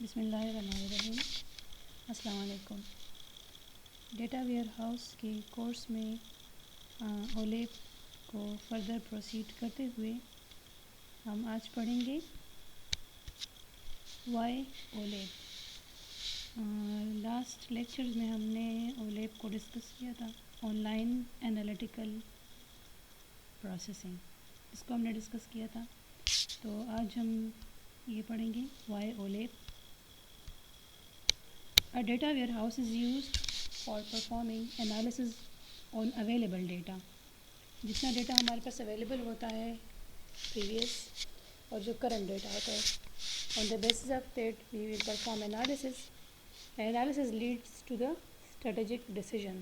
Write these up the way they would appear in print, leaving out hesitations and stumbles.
بسم اللہ الرحمن الرحیم۔ السلام علیکم۔ ڈیٹا ویئر ہاؤس کے کورس میں اولیپ کو فردر پروسیڈ کرتے ہوئے ہم آج پڑھیں گے وائی اولیپ۔ لاسٹ لیکچرز میں ہم نے اولیپ کو ڈسکس کیا تھا، آن لائن انالیٹیکل پروسیسنگ، اس کو ہم نے ڈسکس کیا تھا۔ تو آج ہم یہ پڑھیں گے Y اولیپ۔ A data warehouse is used for performing analysis on available data۔ جتنا ڈیٹا ہمارے پاس اویلیبل ہوتا ہے پریویس اور جو کرنٹ ڈیٹا ہوتا ہے، on the basis of that we will perform analysis. Analysis leads to the strategic decision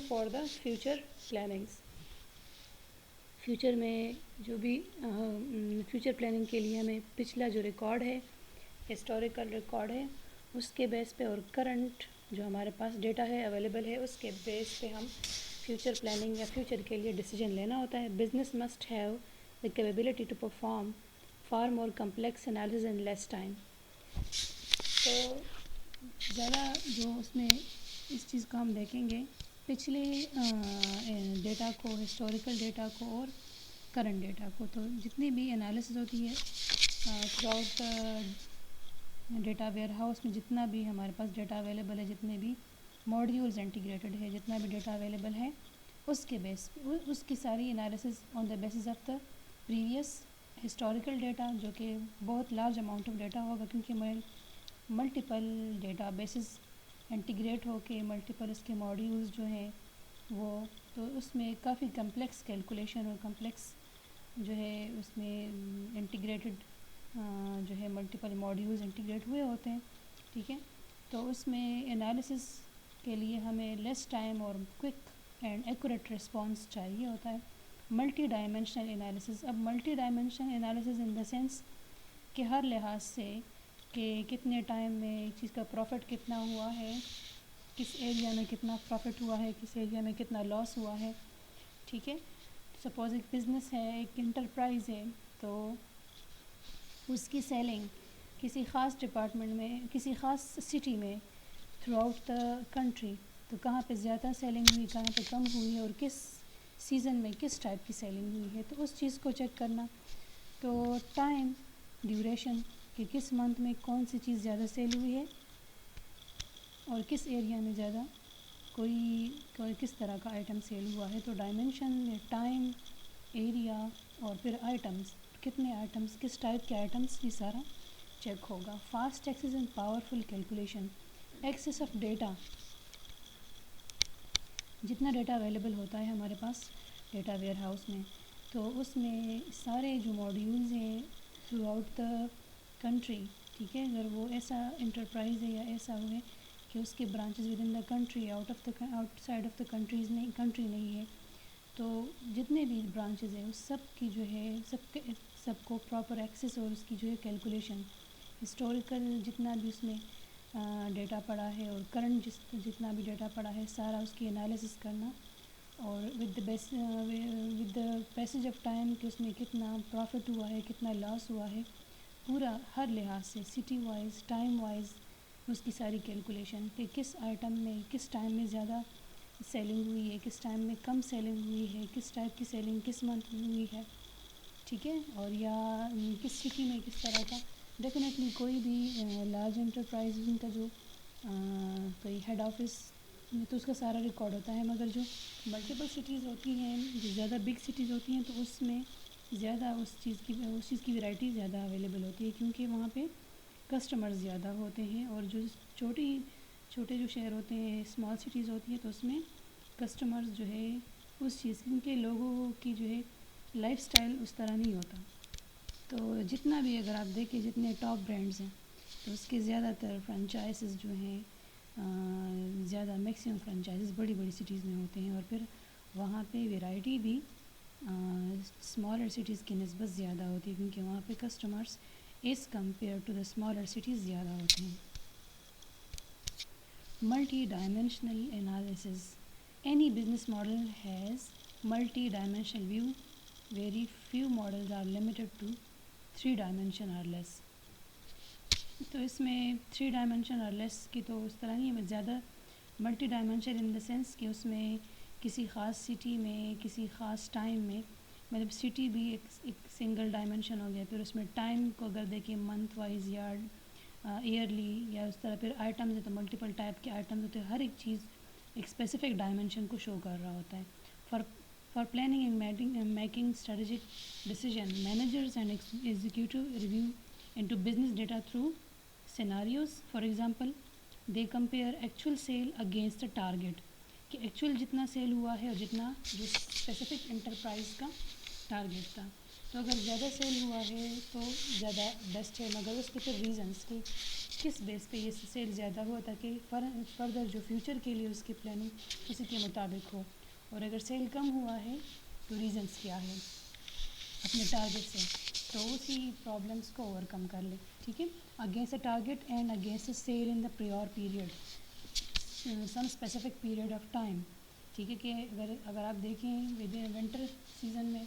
for the future plannings۔ Future میں جو بھی فیوچر پلاننگ کے لیے ہمیں پچھلا جو ریکارڈ ہے، ہسٹوریکل ریکارڈ ہے، اس کے بیس پہ اور کرنٹ جو ہمارے پاس ڈیٹا ہے اویلیبل ہے، اس کے بیس پہ ہم فیوچر پلاننگ یا فیوچر کے لیے ڈیسیجن لینا ہوتا ہے۔ Business must have the capability to perform for more complex analysis in less time. تو زیادہ جو اس میں اس چیز کو ہم دیکھیں گے، پچھلے ڈیٹا کو، ہسٹوریکل ڈیٹا کو اور کرنٹ ڈیٹا کو، تو جتنی بھی انالیسز ہوتی ہے through out data where house میں، جتنا بھی ہمارے پاس ڈیٹا اویلیبل ہے، جتنے بھی ماڈیولز انٹیگریٹڈ ہے، جتنا بھی ڈیٹا اویلیبل ہے، اس کے بیس اس کی ساری analysis on the basis of the previous historical data, جو کہ بہت لارج اماؤنٹ آف ڈیٹا ہوگا، کیونکہ ملٹیپل ڈیٹا بیسز انٹیگریٹ ہو کے ملٹیپل اس کے ماڈیولز جو ہیں وہ، تو اس میں کافی کمپلیکس کیلکولیشن اور کمپلیکس جو ہے اس میں انٹیگریٹڈ جو ہے ملٹیپل ماڈیولز انٹیگریٹ ہوئے ہوتے ہیں، ٹھیک ہے۔ تو اس میں انالیسس کے لیے ہمیں لیس ٹائم اور کوئک اینڈ ایکوریٹ رسپانس چاہیے ہوتا ہے۔ ملٹی ڈائمینشنل انالیسس، اب multi dimensional analysis in the sense کہ ہر لحاظ سے کہ کتنے ٹائم میں ایک چیز کا پروفٹ کتنا ہوا ہے، کس ایریا میں کتنا پروفٹ ہوا ہے، کس ایریا میں کتنا لاس ہوا ہے، ٹھیک ہے۔ سپوز ایک بزنس ہے، ایک انٹرپرائز ہے، تو اس کی سیلنگ کسی خاص ڈپارٹمنٹ میں، کسی خاص سٹی میں تھرو آؤٹ دا کنٹری، تو کہاں پہ زیادہ سیلنگ ہوئی، کہاں پہ کم ہوئی ہے، اور کس سیزن میں کس ٹائپ کی سیلنگ ہوئی ہے، تو اس چیز کو چیک کرنا۔ تو ٹائم ڈیوریشن کہ کس منتھ میں کون سی چیز زیادہ سیل ہوئی ہے اور کس ایریا میں زیادہ کوئی کس طرح کا آئٹم سیل ہوا ہے، تو ڈائمینشن میں ٹائم، ایریا اور پھر آئٹمس، کتنے آئٹمس، کس ٹائپ کے آئٹمس، یہ سارا چیک ہوگا۔ Fast access and powerful calculation, access of data, جتنا ڈیٹا اویلیبل ہوتا ہے ہمارے پاس ڈیٹا ویئر ہاؤس میں، تو اس میں سارے جو ماڈیولز ہیں تھرو آؤٹ دا کنٹری، ٹھیک ہے، اگر وہ ایسا انٹرپرائز ہے یا ایسا ہے کہ اس کے branches with in the country, out side of the country نہیں ہے، تو جتنے بھی برانچز ہیں اس سب کی جو ہے سب کو پراپر ایکسیس اور اس کی جو ہے کیلکولیشن، ہسٹوریکل جتنا بھی اس میں ڈیٹا پڑا ہے اور کرنٹ جتنا بھی ڈیٹا پڑا ہے، سارا اس کی انالیسس کرنا، اور with the passage of time کہ اس میں کتنا پروفٹ ہوا ہے، کتنا لاس ہوا ہے، پورا ہر لحاظ سے سٹی وائز، ٹائم وائز اس کی ساری کیلکولیشن کہ کس آئٹم میں کس ٹائم میں زیادہ سیلنگ ہوئی ہے، کس ٹائم میں کم سیلنگ ہوئی ہے، کس ٹائپ کی سیلنگ کس منتھ میں ہوئی ہے، ٹھیک ہے، اور یا کس سٹی میں کس طرح کا۔ ڈیفینیٹلی کوئی بھی لارج انٹرپرائز ان کا جو کوئی ہیڈ آفس میں تو اس کا سارا ریکارڈ ہوتا ہے، مگر جو ملٹیپل سٹیز ہوتی ہیں، جو زیادہ بگ سٹیز ہوتی ہیں، تو اس میں زیادہ اس چیز کی ورائٹی زیادہ اویلیبل ہوتی ہے، کیونکہ وہاں پہ کسٹمرز زیادہ ہوتے ہیں، اور جو چھوٹے جو شہر ہوتے ہیں، اسمال سٹیز ہوتی ہیں، تو اس میں کسٹمرز جو ہے اس چیز کیونکہ لوگوں کی جو ہے لائف سٹائل اس طرح نہیں ہوتا، تو جتنا بھی اگر آپ دیکھیں جتنے ٹاپ برانڈز ہیں، تو اس کے زیادہ تر فرنچائزز جو ہیں زیادہ میکسیمم فرنچائزز بڑی سٹیز میں ہوتے ہیں، اور پھر وہاں پہ ویرائٹی بھی اسمالر سٹیز کی نسبت زیادہ ہوتی ہے، کیونکہ وہاں پہ customers as compare to the smaller cities زیادہ ہوتے ہیں۔ Multi dimensional analysis, any business model has multi dimensional view, very few models are limited to 3 dimension or less۔ تو اس میں 3 ڈائمنشن اور لیس کی تو اس طرح نہیں ہے، زیادہ multi dimension in the sense کہ اس میں کسی خاص سٹی میں کسی خاص ٹائم میں، مطلب سٹی بھی ایک سنگل ڈائمنشن ہو گیا، پھر اس میں ٹائم کو اگر دیکھیں منتھ وائز یا ایئرلی یا اس طرح، پھر آئٹمز ہے تو ملٹیپل ٹائپ کے آئٹمز ہوتے ہیں، ہر ایک چیز ایک اسپیسیفک ڈائمنشن کو شو کر رہا ہوتا ہے. For planning and making strategic decision managers and executive review into business data through scenarios. For example they compare actual sale against the target, کہ ایکچوئل جتنا سیل ہوا ہے اور جتنا جو اسپیسیفک انٹرپرائز کا ٹارگیٹ تھا، تو اگر زیادہ سیل ہوا ہے تو زیادہ بیسٹ ہے، مگر اس کے پھر ریزنس کہ کس بیس پہ یہ سیل زیادہ ہوا تاکہ فردر جو فیوچر کے لیے اس کی پلاننگ اسی کے مطابق ہو. اور اگر سیل کم ہوا ہے تو ریزنس کیا ہے اپنے ٹارگیٹ سے، تو اسی پرابلمس کو اوور کم کر لے. ٹھیک ہے. Against a target and against a sale in the prior period some specific period of time. ٹھیک ہے. کہ اگر آپ دیکھیں ونٹر سیزن میں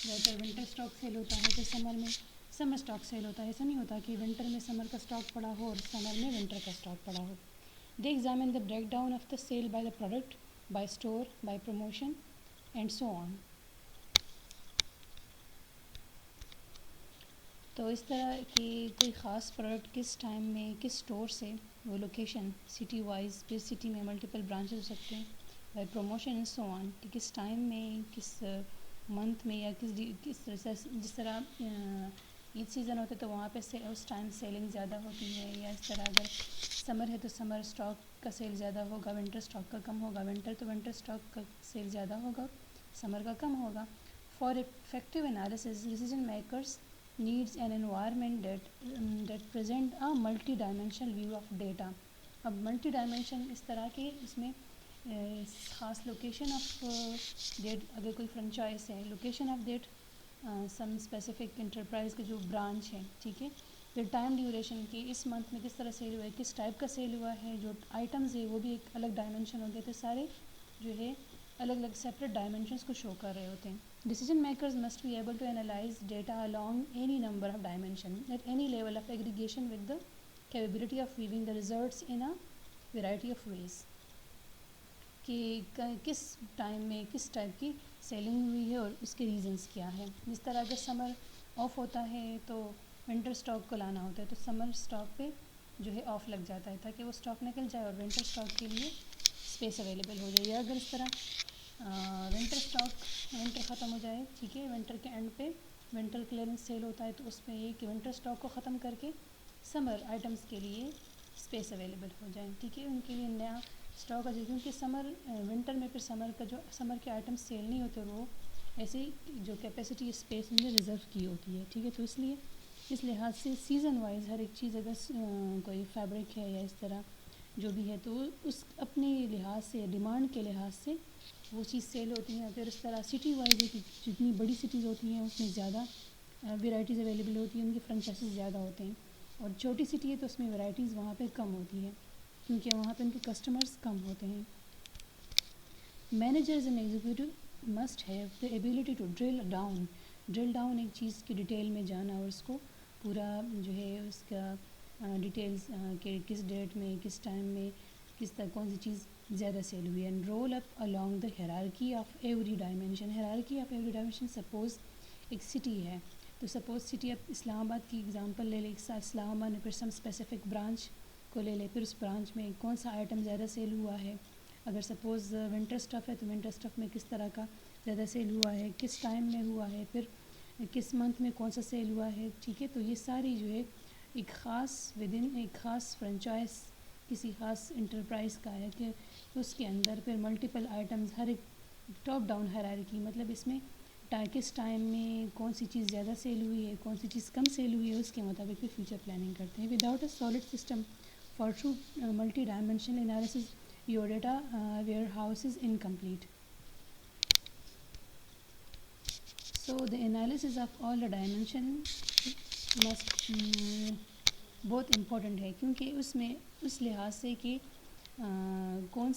زیادہ تر ونٹر اسٹاک سیل ہوتا ہے، تو سمر میں سمر اسٹاک سیل ہوتا ہے. ایسا نہیں ہوتا کہ ونٹر میں سمر کا اسٹاک پڑا ہو اور سمر میں ونٹر کا اسٹاک پڑا ہو. They examine the breakdown of the sale by the product, by store, by promotion and so on. تو اس طرح کہ کوئی خاص پروڈکٹ کس ٹائم میں کس اسٹور سے، وہ لوکیشن سٹی وائز، پھر سٹی میں ملٹیپل برانچز ہو سکتے ہیں، بائی پروموشن اینڈ سو آن، کہ کس ٹائم میں کس منتھ میں یا کس طرح سے، جس طرح عید سیزن ہوتا ہے تو وہاں پہ اس ٹائم سیلنگ زیادہ ہوتی ہے، یا اس طرح اگر سمر ہے تو سمر اسٹاک کا سیل زیادہ ہوگا، ونٹر اسٹاک کا کم ہوگا، ونٹر تو ونٹر اسٹاک کا سیل زیادہ ہوگا، سمر کا کم ہوگا. For effective analysis decision makers needs an environment that present a multi-dimensional view of data. اب ملٹی ڈائمینشن اس طرح کے اس میں خاص لوکیشن آف ڈیٹ، اگر کوئی فرنچائز ہے، location of that some specific enterprise کے جو برانچ ہے. ٹھیک ہے. پھر ٹائم ڈیوریشن کی اس منتھ میں کس طرح سیل ہوا ہے، کس ٹائپ کا سیل ہوا ہے، جو آئٹمز ہے وہ بھی ایک الگ ڈائمنشن ہو گئے تھے، سارے جو ہے الگ الگ سیپریٹ ڈائمنشنس کو شو کر رہے ہوتے ہیں. Decision makers must be able to analyze data along any number of dimensions at any level of aggregation with the capability of viewing the results in a variety of ways. کہ کس time میں کس type کی selling ہوئی ہے اور اس کے reasons کیا ہے. جس طرح اگر سمر آف ہوتا ہے تو ونٹر اسٹاک کو لانا ہوتا ہے، تو سمر اسٹاک پہ جو ہے آف لگ جاتا ہے تاکہ وہ اسٹاک نکل جائے اور ونٹر اسٹاک کے لیے اسپیس اویلیبل ہو جائے. یا اگر اس طرح ونٹر ختم ہو جائے، ٹھیک ہے، ونٹر کے اینڈ پہ ونٹر کلیئرنس سیل ہوتا ہے، تو اس میں یہ کہ ونٹر اسٹاک کو ختم کر کے سمر آئٹمس کے لیے اسپیس اویلیبل ہو جائیں. ٹھیک ہے. ان کے لیے نیا اسٹاک آ جائے، کیونکہ ونٹر میں پھر سمر کے آئٹمس سیل نہیں ہوتے، وہ ایسی جو کیپیسٹی اسپیس ان نے ریزرو کی ہوتی ہے. ٹھیک ہے. تو اس لحاظ سے سیزن وائز ہر ایک چیز، اگر کوئی فیبرک ہے یا اس طرح جو بھی ہے، تو اس اپنے لحاظ سے ڈیمانڈ کے لحاظ سے وہ چیز سیل ہوتی ہیں. پھر اس طرح سٹی وائز ہے کہ جتنی بڑی سٹیز ہوتی ہیں اس میں زیادہ ورائٹیز اویلیبل ہوتی ہیں، ان کے فرنچائزز زیادہ ہوتے ہیں. اور چھوٹی سٹی ہے تو اس میں ورائٹیز وہاں پہ کم ہوتی ہے کیونکہ وہاں پہ ان کے کسٹمرز کم ہوتے ہیں. Managers and executive must have the ability to drill down ایک چیز کی ڈیٹیل میں جانا، اور اس کو پورا جو ہے اس کا ڈیٹیلز کہ کس ڈیٹ میں کس ٹائم میں کس طرح کون سی چیز زیادہ سیل ہوئی. And roll up along the hierarchy of every dimension. Suppose ایک سٹی ہے تو سپوز سٹی اب اسلام آباد کی اگزامپل لے لے، ایک ساتھ اسلام آباد میں پھر سم اسپیسیفک برانچ کو لے لے، پھر اس برانچ میں کون سا آئٹم زیادہ سیل ہوا ہے. اگر سپوز ونٹر اسٹف ہے تو ونٹر اسٹف میں کس طرح کا زیادہ سیل ہوا ہے، کس ٹائم میں ہوا ہے، پھر کس منتھ میں کون سا سیل ہوا ہے. ٹھیک ہے. تو یہ ساری جو ہے ایک خاص فرنچائز کسی خاص انٹرپرائز کا ہے کہ اس کے اندر پھر ملٹیپل آئٹمز، ہر ایک ٹاپ ڈاؤن ہیرارکی، مطلب اس میں کس ٹائم میں کون سی چیز زیادہ سیل ہوئی ہے، کون سی چیز کم سیل ہوئی ہے، اس کے مطابق پھر فیوچر پلاننگ کرتے ہیں. Without a solid system for true multi dimensional analysis your data where house is incomplete. So the analysis of all the dimension must بہت امپورٹنٹ ہے، کیونکہ اس میں اس لحاظ سے کہ کون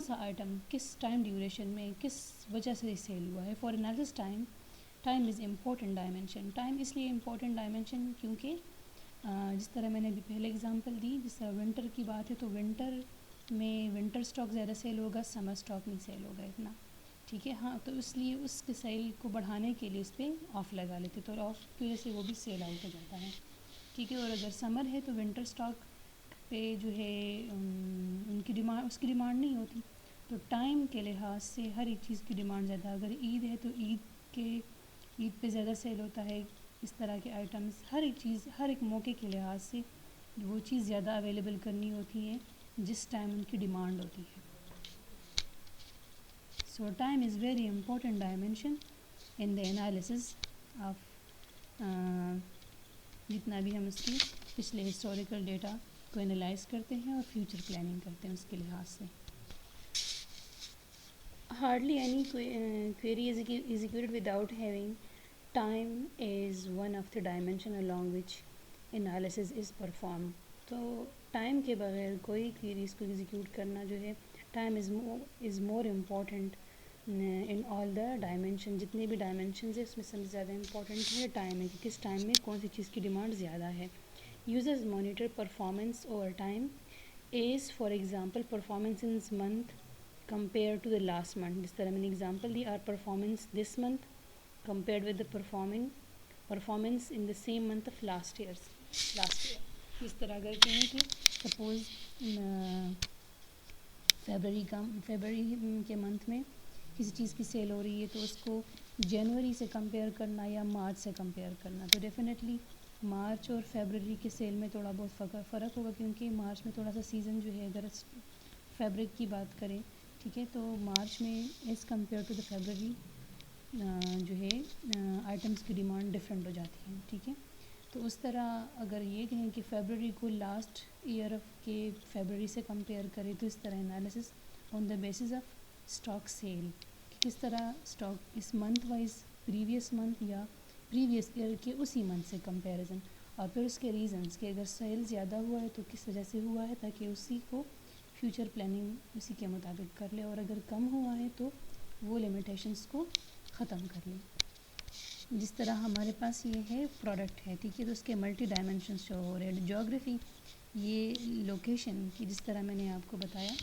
سا آئٹم کس ٹائم ڈیوریشن میں کس وجہ سے سیل ہوا ہے. For analysis time is important dimension. Time اس لیے امپورٹنٹ ڈائمینشن کیونکہ جس طرح میں نے ابھی پہلے اگزامپل دی، جس طرح ونٹر کی بات ہے تو ونٹر میں ونٹر اسٹاک زیادہ سیل ہوگا، سمر اسٹاک نہیں سیل ہوگا اتنا، ٹھیک ہے. ہاں تو اس لیے اس کے سیل کو بڑھانے کے لیے اس پہ آف لگا لیتے، تو آف کی وجہ سے وہ بھی سیل آؤٹ ہو جاتا ہے، ٹھیک ہے. اور اگر سمر ہے تو ونٹر اسٹاک پہ جو ہے ان کی ڈیمانڈ، اس کی ڈیمانڈ نہیں ہوتی، تو ٹائم کے لحاظ سے ہر ایک چیز کی ڈیمانڈ زیادہ. اگر عید ہے تو عید پہ زیادہ سیل ہوتا ہے، اس طرح کے آئٹمس، ہر ایک چیز ہر ایک موقع کے لحاظ سے وہ چیز زیادہ اویلیبل کرنی ہوتی ہے جس ٹائم ان کی ڈیمانڈ ہوتی ہے. So time is very important dimension in the analysis of جتنا بھی ہم اس کی پچھلے ہسٹوریکل ڈیٹا کو انالائز کرتے ہیں اور فیوچر پلاننگ کرتے ہیں اس کے لحاظ سے. Hardly any query is executed without having time is one of the dimension along which analysis is performed. تو ٹائم کے بغیر کوئی queries کو ایگزیکیوٹ کرنا جو ہے، time is more important in all the dimension. جتنے بھی ڈائمینشنز ہیں اس میں سب سے زیادہ امپورٹنٹ ہے ٹائم ہے، کہ کس ٹائم میں کون سی چیز کی ڈیمانڈ زیادہ ہے. Users monitor performance over time is for example performance in month compared to the last month. جس طرح میں نے example the, our performance this month compared with the performance in the same month of last year. اس طرح اگر کہیں کہ suppose February کے month میں کسی چیز کی سیل ہو رہی ہے تو اس کو جنوری سے کمپیئر کرنا یا مارچ سے کمپیئر کرنا، تو ڈیفینیٹلی مارچ اور فیبرری کے سیل میں تھوڑا بہت فرق ہوگا، کیونکہ مارچ میں تھوڑا سا سیزن جو ہے، اگر فیبرک کی بات کریں، ٹھیک ہے، تو مارچ میں as compare to the February جو ہے آئٹمس کی ڈیمانڈ ڈفرینٹ ہو جاتی ہے، ٹھیک ہے. تو اس طرح اگر یہ کہیں کہ فیبرری کو لاسٹ ایئر کے فیبرری سے کمپیئر کرے، تو اس طرح analysis on the basis of stock sale, کہ کس طرح اسٹاک اس منتھ وائز پریویس منتھ یا پریویس ایئر کے اسی منتھ سے کمپیریزن، اور پھر اس کے ریزنس کہ اگر سیل زیادہ ہوا ہے تو کس وجہ سے ہوا ہے، تاکہ اسی کو فیوچر پلاننگ اسی کے مطابق کر لے، اور اگر کم ہوا ہے تو وہ لیمیٹیشنس کو ختم کر لیں. جس طرح ہمارے پاس یہ ہے پروڈکٹ ہے، ٹھیک ہے، تو اس کے ملٹی ڈائمینشنس شو ہو رہے ہیں. جیوگرافی، یہ لوکیشن کی، جس طرح میں نے آپ کو بتایا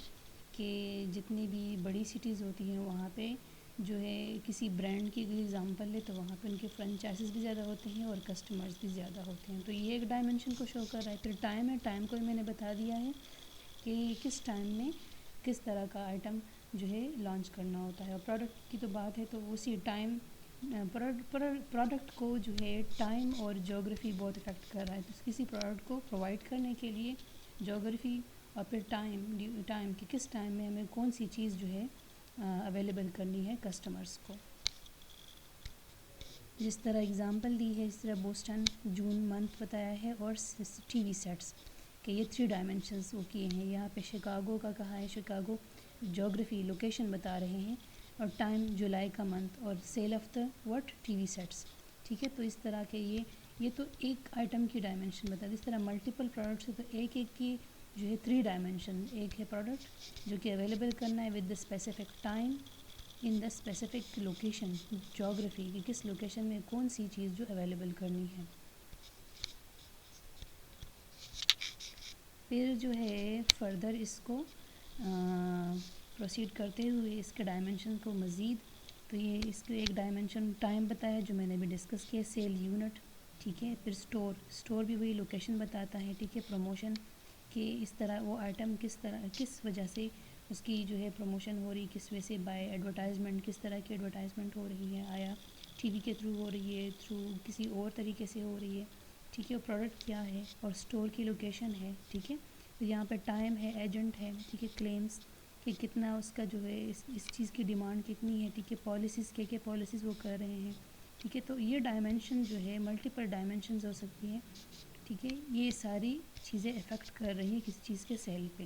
کہ جتنی بھی بڑی سٹیز ہوتی ہیں وہاں پہ جو ہے کسی برانڈ کی اگر ایگزامپل لے تو وہاں پہ ان کے فرنچائزز بھی زیادہ ہوتے ہیں اور کسٹمرز بھی زیادہ ہوتے ہیں، تو یہ ایک ڈائمینشن کو شو کر رہا ہے. پھر ٹائم ہے، ٹائم کو میں نے بتا دیا ہے کہ کس ٹائم میں کس طرح کا آئٹم جو ہے لانچ کرنا ہوتا ہے. اور پروڈکٹ کی تو بات ہے تو اسی ٹائم پروڈکٹ کو جو ہے ٹائم اور جیوگرافی بہت افیکٹ کر رہا ہے. تو کسی پروڈکٹ کو پرووائڈ کرنے کے لیے جیوگرافی اور پھر ٹائم کہ کس ٹائم میں ہمیں کون سی چیز جو ہے اویلیبل کرنی ہے کسٹمرز کو. جس طرح اگزامپل دی ہے، اس طرح بوسٹن جون منتھ بتایا ہے، اور ٹی وی سیٹس کہ یہ 3 ڈائمینشنز وہ کیے ہیں. یہاں پہ شکاگو کا کہا ہے، شکاگو جیوگرافی لوکیشن بتا رہے ہیں، اور ٹائم جولائی کا منتھ، اور sale of the T V sets, ٹھیک ہے. تو اس طرح کے یہ تو ایک آئٹم کی ڈائمینشن بتا دی. اس طرح ملٹیپل پروڈکٹس ہے تو ایک کی جو ہے 3 ڈائمینشن. ایک ہے پروڈکٹ جو کہ اویلیبل کرنا ہے with the specific time in the specific location, geography کہ کس لوکیشن میں کون سی چیز جو اویلیبل کرنی ہے. پھر جو ہے فردر اس کو پروسیڈ کرتے ہوئے اس کے ڈائمینشن کو مزید، تو یہ اس کے ایک ڈائمینشن ٹائم بتایا جو میں نے بھی ڈسکس کیا، سیل یونٹ، ٹھیک ہے. پھر اسٹور بھی وہی لوکیشن بتاتا ہے، ٹھیک ہے. پروموشن کہ اس طرح وہ آئٹم کس وجہ سے اس کی جو ہے پروموشن ہو رہی، کس وجہ سے بائی ایڈورٹائزمنٹ، کس طرح کی ایڈورٹائزمنٹ ہو رہی ہے، آیا ٹی وی کے تھرو ہو رہی ہے، تھرو کسی اور طریقے سے ہو رہی ہے، ٹھیک ہے. اور پروڈکٹ کیا ہے، اور اسٹور کی لوکیشن ہے، ٹھیک ہے. تو یہاں پہ ٹائم ہے، ایجنٹ ہے، ٹھیک ہے. کلیمز کہ کتنا اس کا جو ہے اس چیز کی ڈیمانڈ کتنی ہے، ٹھیک ہے. پالیسیز کیا پالیسیز وہ کر رہے ہیں، ٹھیک ہے. تو یہ ڈائمینشن جو ہے ملٹیپل ڈائمینشنز ہو سکتی ہیں، ٹھیک ہے. یہ ساری چیزیں افیکٹ کر رہی ہیں کسی چیز کے سیل پہ،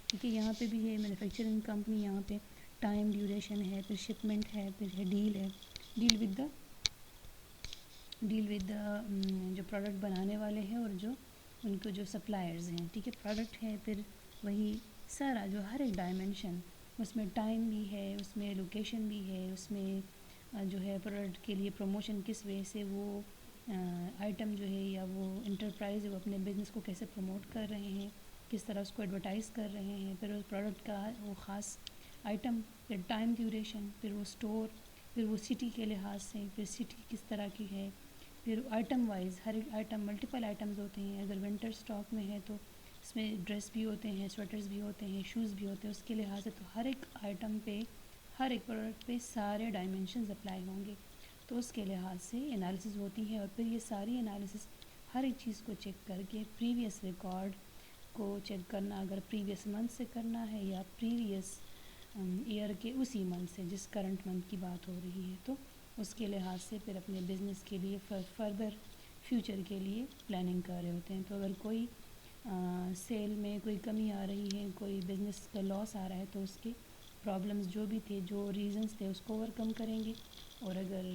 ٹھیک ہے. یہاں پہ بھی ہے مینوفیکچرنگ کمپنی، یہاں پہ ٹائم ڈیوریشن ہے، پھر شپمنٹ ہے، پھر ہے ڈیل ود دا جو پروڈکٹ بنانے والے ہیں اور جو ان کو جو سپلائرز ہیں، ٹھیک ہے. پروڈکٹ ہے، پھر وہی سارا جو ہر ایک ڈائمینشن، اس میں ٹائم بھی ہے، اس میں لوکیشن بھی ہے، اس میں جو ہے پروڈکٹ کے لیے پروموشن کس وجہ سے وہ آئٹم جو ہے یا وہ انٹرپرائز ہے وہ اپنے بزنس کو کیسے پروموٹ کر رہے ہیں، کس طرح اس کو ایڈورٹائز کر رہے ہیں، پھر اس پروڈکٹ کا وہ خاص آئٹم، پھر ٹائم ڈیوریشن، پھر وہ اسٹور، پھر وہ سٹی کے لحاظ سے، پھر سٹی کس طرح کی ہے، پھر آئٹم وائز ہر ایک آئٹم ملٹیپل آئٹمز ہوتے ہیں. اگر ونٹر اسٹاک میں ہے تو اس میں ڈریس بھی ہوتے ہیں، سویٹرز بھی ہوتے ہیں، شوز بھی ہوتے ہیں، اس کے لحاظ سے تو ہر ایک آئٹم پہ، ہر ایک پروڈکٹ پہ سارے ڈائمینشنز اپلائی ہوں گے، تو اس کے لحاظ سے انالیسز ہوتی ہے. اور پھر یہ ساری انالیسز ہر ایک چیز کو چیک کر کے پریویس ریکارڈ کو چیک کرنا، اگر پریویس منتھ سے کرنا ہے یا پریویس ایئر کے اسی منتھ سے جس کرنٹ منتھ کی بات ہو رہی ہے، تو اس کے لحاظ سے پھر اپنے بزنس کے لیے فردر فیوچر کے لیے پلاننگ کر رہے ہوتے ہیں. تو اگر کوئی سیل میں کوئی کمی آ رہی ہے، کوئی بزنس کا لاس آ رہا ہے، تو اس کے پرابلمز جو بھی تھے، جو ریزنز تھے، اس کو اوور کم کریں گے. اور اگر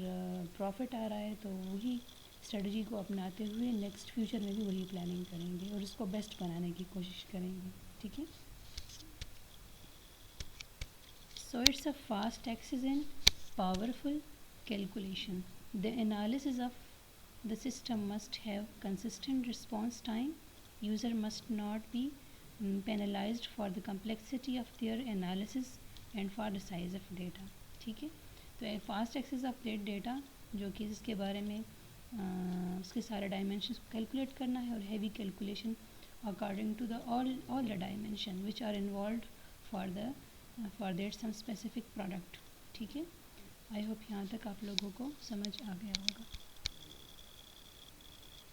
پروفٹ آ رہا ہے تو وہی اسٹریٹجی کو اپناتے ہوئے نیکسٹ فیوچر میں بھی وہی پلاننگ کریں گے اور اس کو بیسٹ بنانے کی کوشش کریں گے. ٹھیک ہے. So it's a fast access and powerful calculation. The analysis of the system must have consistent response time. User must not be penalized for the complexity of their analysis and for the size of data. ٹھیک ہے. تو fast access of that data جو کہ اس کے بارے میں اس کے سارے ڈائمینشنس کو کیلکولیٹ کرنا ہے، اور heavy calculation according to the all the dimension which are involved for that some specific product. ٹھیک ہے. آئی ہوپ یہاں تک آپ لوگوں کو سمجھ آ گیا ہوگا.